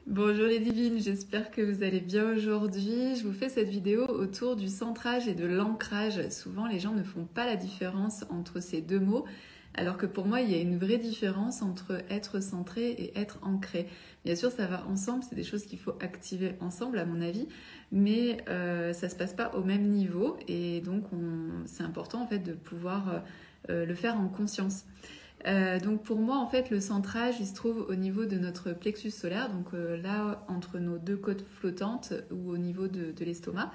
Bonjour les divines, j'espère que vous allez bien aujourd'hui. Je vous fais cette vidéo autour du centrage et de l'ancrage. Souvent les gens ne font pas la différence entre ces deux mots, alors que pour moi il y a une vraie différence entre être centré et être ancré. Bien sûr ça va ensemble, c'est des choses qu'il faut activer ensemble à mon avis, mais ça se passe pas au même niveau et donc c'est important en fait de pouvoir le faire en conscience. Donc pour moi en fait le centrage il se trouve au niveau de notre plexus solaire, donc là entre nos deux côtes flottantes ou au niveau de l'estomac.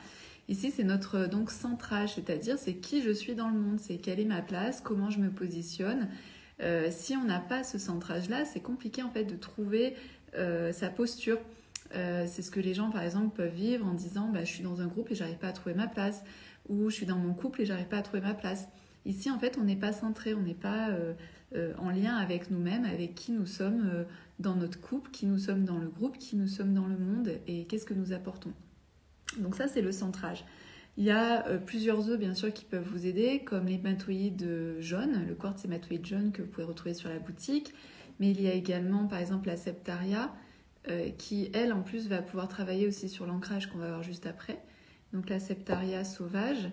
Ici c'est notre donc centrage, c'est-à-dire c'est qui je suis dans le monde, c'est quelle est ma place, comment je me positionne. Si on n'a pas ce centrage là, c'est compliqué en fait de trouver sa posture. C'est ce que les gens par exemple peuvent vivre en disant je suis dans un groupe et j'arrive pas à trouver ma place, ou je suis dans mon couple et j'arrive pas à trouver ma place. Ici en fait on n'est pas centré, on n'est pas en lien avec nous-mêmes, avec qui nous sommes dans notre couple, qui nous sommes dans le groupe, qui nous sommes dans le monde et qu'est-ce que nous apportons. Donc ça c'est le centrage. Il y a plusieurs œufs bien sûr qui peuvent vous aider, comme l'hématoïde jaune, le quartz hématoïde jaune que vous pouvez retrouver sur la boutique, mais il y a également par exemple la septaria qui elle en plus va pouvoir travailler aussi sur l'ancrage qu'on va voir juste après. Donc la septaria sauvage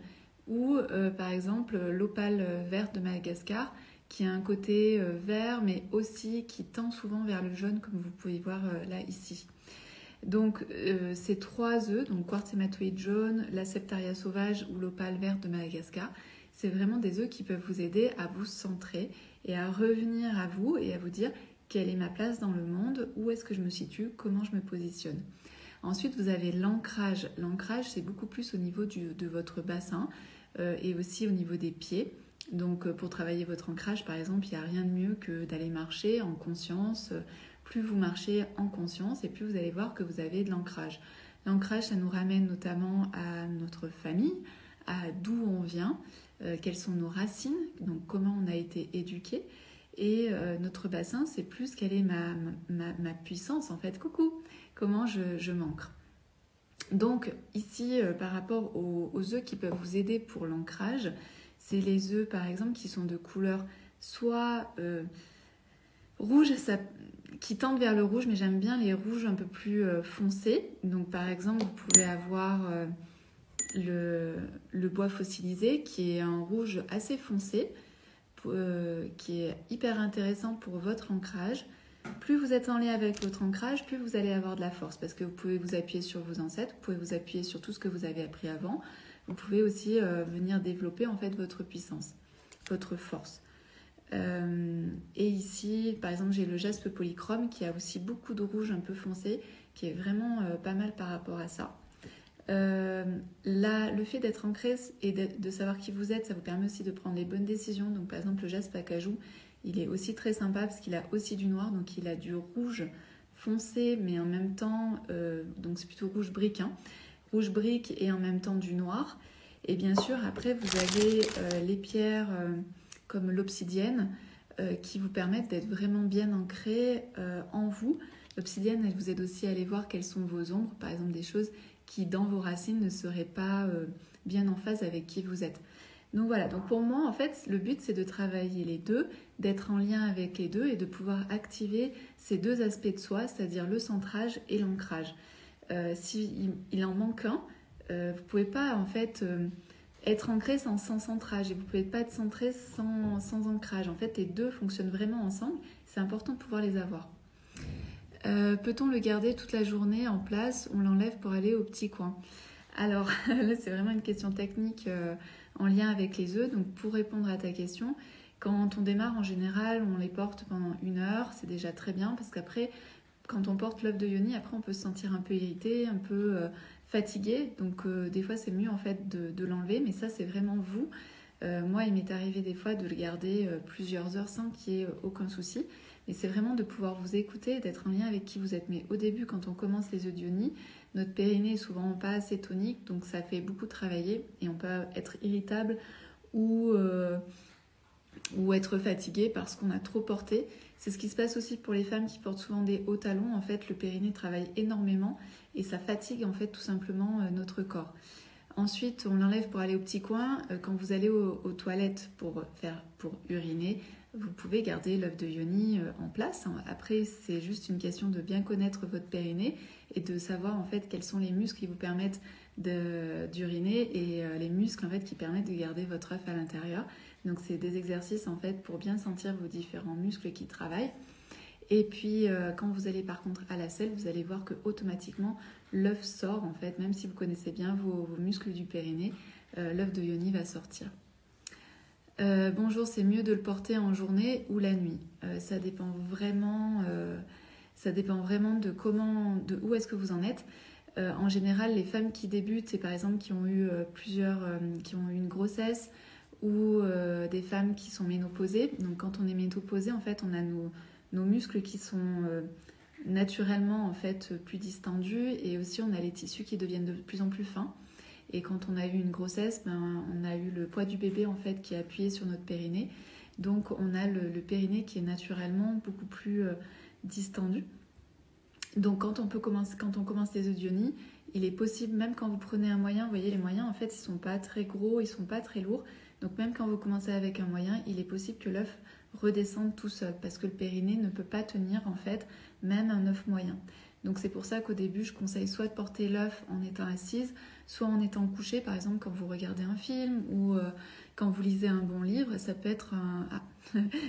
ou par exemple l'opale verte de Madagascar qui a un côté vert mais aussi qui tend souvent vers le jaune comme vous pouvez voir là ici. Donc ces trois œufs, donc quartz hématoïde jaune, la septaria sauvage ou l'opale verte de Madagascar, c'est vraiment des œufs qui peuvent vous aider à vous centrer et à revenir à vous et à vous dire quelle est ma place dans le monde, où est-ce que je me situe, comment je me positionne. Ensuite vous avez l'ancrage. L'ancrage c'est beaucoup plus au niveau de votre bassin et aussi au niveau des pieds. Donc pour travailler votre ancrage par exemple, il n'y a rien de mieux que d'aller marcher en conscience. Plus vous marchez en conscience et plus vous allez voir que vous avez de l'ancrage. L'ancrage ça nous ramène notamment à notre famille, à d'où on vient, quelles sont nos racines, donc comment on a été éduqué. Et notre bassin c'est plus quelle est ma puissance en fait, coucou, comment je m'ancre. Donc ici par rapport aux œufs qui peuvent vous aider pour l'ancrage, c'est les œufs par exemple qui sont de couleur soit rouge, qui tendent vers le rouge, mais j'aime bien les rouges un peu plus foncés. Donc par exemple vous pouvez avoir le bois fossilisé qui est un rouge assez foncé, qui est hyper intéressant pour votre ancrage. Plus vous êtes en lien avec votre ancrage, plus vous allez avoir de la force parce que vous pouvez vous appuyer sur vos ancêtres, vous pouvez vous appuyer sur tout ce que vous avez appris avant. Vous pouvez aussi venir développer en fait votre puissance, votre force. Et ici, par exemple, j'ai le jaspe polychrome qui a aussi beaucoup de rouge un peu foncé, qui est vraiment pas mal par rapport à ça. Là, le fait d'être ancré et de savoir qui vous êtes, ça vous permet aussi de prendre les bonnes décisions. Donc par exemple, le jaspe acajou, il est aussi très sympa parce qu'il a aussi du noir, donc il a du rouge foncé, mais en même temps, donc c'est plutôt rouge brique, hein, rouge brique et en même temps du noir. Et bien sûr, après, vous avez les pierres comme l'obsidienne qui vous permettent d'être vraiment bien ancrées en vous. L'obsidienne, elle vous aide aussi à aller voir quelles sont vos ombres, par exemple des choses qui, dans vos racines, ne seraient pas bien en phase avec qui vous êtes. Donc voilà, donc pour moi, en fait, le but, c'est de travailler les deux, d'être en lien avec les deux et de pouvoir activer ces deux aspects de soi, c'est-à-dire le centrage et l'ancrage. S'il en manque un, vous ne pouvez pas, en fait, être ancré sans centrage et vous ne pouvez pas être centré sans ancrage. En fait, les deux fonctionnent vraiment ensemble. C'est important de pouvoir les avoir. Peut-on le garder toute la journée en place? On l'enlève pour aller au petit coin. Alors là, c'est vraiment une question technique en lien avec les œufs. Donc pour répondre à ta question, quand on démarre en général, on les porte pendant 1 heure. C'est déjà très bien parce qu'après, quand on porte l'œuf de yoni, après on peut se sentir un peu irrité, un peu fatigué. Donc des fois c'est mieux en fait de l'enlever, mais ça c'est vraiment vous. Moi il m'est arrivé des fois de le garder plusieurs heures sans qu'il y ait aucun souci. Mais c'est vraiment de pouvoir vous écouter, d'être en lien avec qui vous êtes. Mais au début, quand on commence les œufs de yoni, notre périnée est souvent pas assez tonique, donc ça fait beaucoup travailler et on peut être irritable ou être fatigué parce qu'on a trop porté. C'est ce qui se passe aussi pour les femmes qui portent souvent des hauts talons. En fait, le périnée travaille énormément et ça fatigue en fait tout simplement notre corps. Ensuite, on l'enlève pour aller au petit coin. Quand vous allez aux toilettes pour uriner, vous pouvez garder l'œuf de yoni en place. Après, c'est juste une question de bien connaître votre périnée et de savoir en fait quels sont les muscles qui vous permettent d'uriner et les muscles en fait qui permettent de garder votre œuf à l'intérieur. Donc c'est des exercices en fait pour bien sentir vos différents muscles qui travaillent. Et puis quand vous allez par contre à la selle, vous allez voir que automatiquement l'œuf sort en fait, même si vous connaissez bien vos muscles du périnée, l'œuf de yoni va sortir. Bonjour, c'est mieux de le porter en journée ou la nuit. Ça dépend vraiment de où est-ce que vous en êtes. En général, les femmes qui débutent et par exemple qui ont eu qui ont eu une grossesse ou des femmes qui sont ménopausées. Donc quand on est ménopausée, en fait, on a nos muscles qui sont naturellement en fait plus distendus et aussi on a les tissus qui deviennent de plus en plus fins. Et quand on a eu une grossesse, on a eu le poids du bébé en fait qui est appuyé sur notre périnée. Donc on a le périnée qui est naturellement beaucoup plus distendu. Donc quand on commence les œufs de yoni, il est possible, même quand vous prenez un moyen, vous voyez les moyens en fait ils sont pas très gros, ils sont pas très lourds. Donc même quand vous commencez avec un moyen, il est possible que l'œuf redescende tout seul parce que le périnée ne peut pas tenir en fait même un œuf moyen. Donc c'est pour ça qu'au début je conseille soit de porter l'œuf en étant assise, soit en étant couchée, par exemple quand vous regardez un film ou quand vous lisez un bon livre, ça peut être un... Ah,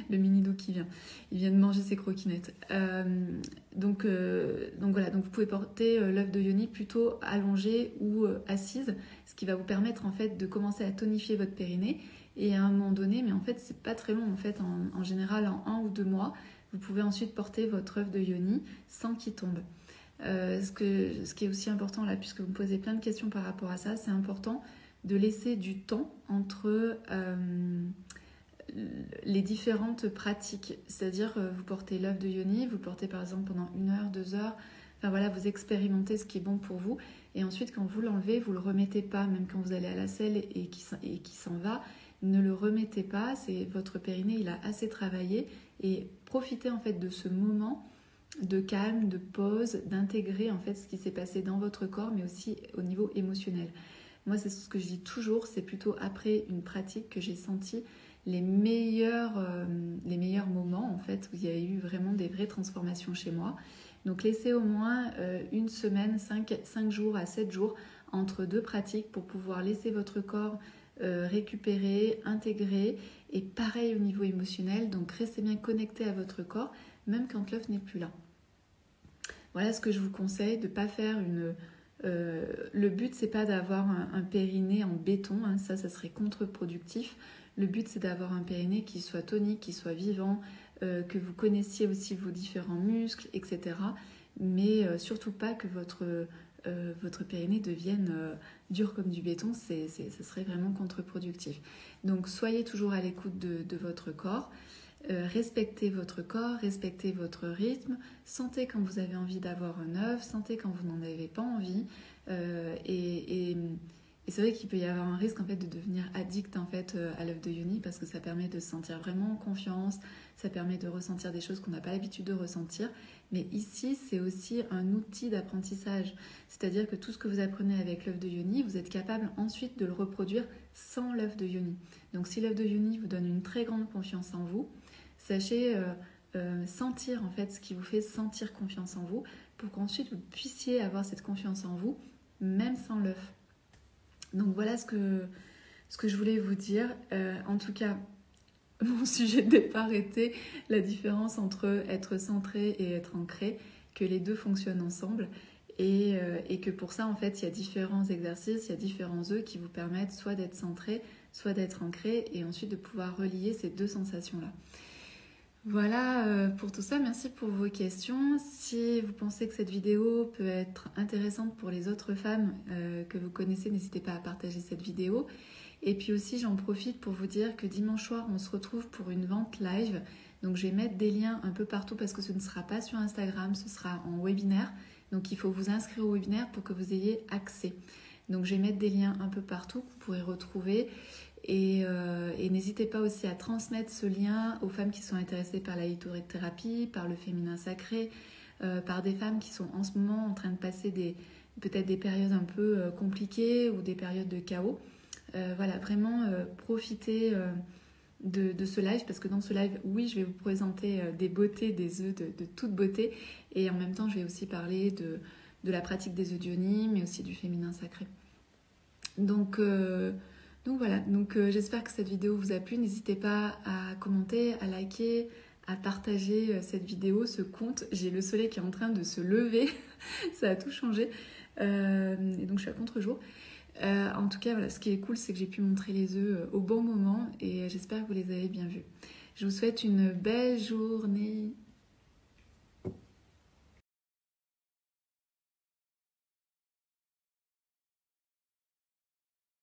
le mini-do qui vient, il vient de manger ses croquinettes. Donc voilà, donc vous pouvez porter l'œuf de yoni plutôt allongé ou assise, ce qui va vous permettre en fait de commencer à tonifier votre périnée et à un moment donné, mais en fait c'est pas très long en fait, en général en 1 ou 2 mois, vous pouvez ensuite porter votre œuf de yoni sans qu'il tombe. Ce qui est aussi important là, puisque vous me posez plein de questions par rapport à ça, c'est important de laisser du temps entre les différentes pratiques. C'est-à-dire, vous portez l'œuf de yoni, vous le portez par exemple pendant 1 heure, 2 heures, enfin voilà, vous expérimentez ce qui est bon pour vous, et ensuite quand vous l'enlevez, vous ne le remettez pas, même quand vous allez à la selle et qui s'en va, ne le remettez pas, c'est votre périnée, il a assez travaillé, et profitez en fait de ce moment de calme, de pause, d'intégrer en fait ce qui s'est passé dans votre corps, mais aussi au niveau émotionnel. Moi, c'est ce que je dis toujours, c'est plutôt après une pratique que j'ai senti les meilleurs moments en fait, où il y a eu vraiment des vraies transformations chez moi. Donc laissez au moins une semaine, 5 jours à 7 jours entre 2 pratiques pour pouvoir laisser votre corps récupérer, intégrer, et pareil au niveau émotionnel, donc restez bien connecté à votre corps, même quand l'œuf n'est plus là. Voilà ce que je vous conseille, de ne pas faire une... le but, c'est pas d'avoir un périnée en béton, hein, ça serait contre-productif. Le but, c'est d'avoir un périnée qui soit tonique, qui soit vivant, que vous connaissiez aussi vos différents muscles, etc. Mais surtout pas que votre périnée devienne dur comme du béton, ça serait vraiment contre-productif. Donc soyez toujours à l'écoute de votre corps. Respectez votre corps, respectez votre rythme, sentez quand vous avez envie d'avoir un œuf, sentez quand vous n'en avez pas envie, et c'est vrai qu'il peut y avoir un risque en fait de devenir addict en fait à l'œuf de yoni, parce que ça permet de se sentir vraiment en confiance, ça permet de ressentir des choses qu'on n'a pas l'habitude de ressentir, mais ici c'est aussi un outil d'apprentissage, c'est-à-dire que tout ce que vous apprenez avec l'œuf de yoni, vous êtes capable ensuite de le reproduire sans l'œuf de yoni. Donc si l'œuf de yoni vous donne une très grande confiance en vous, sachez sentir en fait ce qui vous fait sentir confiance en vous, pour qu'ensuite vous puissiez avoir cette confiance en vous même sans l'œuf. Donc voilà ce que je voulais vous dire. En tout cas, mon sujet de départ était la différence entre être centré et être ancré, que les deux fonctionnent ensemble, et que pour ça en fait il y a différents exercices, il y a différents œufs qui vous permettent soit d'être centré, soit d'être ancré, et ensuite de pouvoir relier ces deux sensations-là. Voilà pour tout ça, merci pour vos questions. Si vous pensez que cette vidéo peut être intéressante pour les autres femmes que vous connaissez, n'hésitez pas à partager cette vidéo. Et puis aussi, j'en profite pour vous dire que dimanche soir, on se retrouve pour une vente live. Donc je vais mettre des liens un peu partout parce que ce ne sera pas sur Instagram, ce sera en webinaire. Donc il faut vous inscrire au webinaire pour que vous ayez accès. Donc je vais mettre des liens un peu partout que vous pourrez retrouver. Et n'hésitez pas aussi à transmettre ce lien aux femmes qui sont intéressées par la lithothérapie, par le féminin sacré, par des femmes qui sont en ce moment en train de passer peut-être des périodes un peu compliquées ou des périodes de chaos. Voilà, vraiment profitez de ce live, parce que dans ce live, oui, je vais vous présenter des beautés, des œufs de toute beauté, et en même temps, je vais aussi parler de la pratique des œufs d'Ioni, mais aussi du féminin sacré. Donc voilà, j'espère que cette vidéo vous a plu. N'hésitez pas à commenter, à liker, à partager cette vidéo, ce compte. J'ai le soleil qui est en train de se lever, ça a tout changé, et donc je suis à contre-jour. En tout cas, voilà, ce qui est cool, c'est que j'ai pu montrer les œufs au bon moment, et j'espère que vous les avez bien vus. Je vous souhaite une belle journée.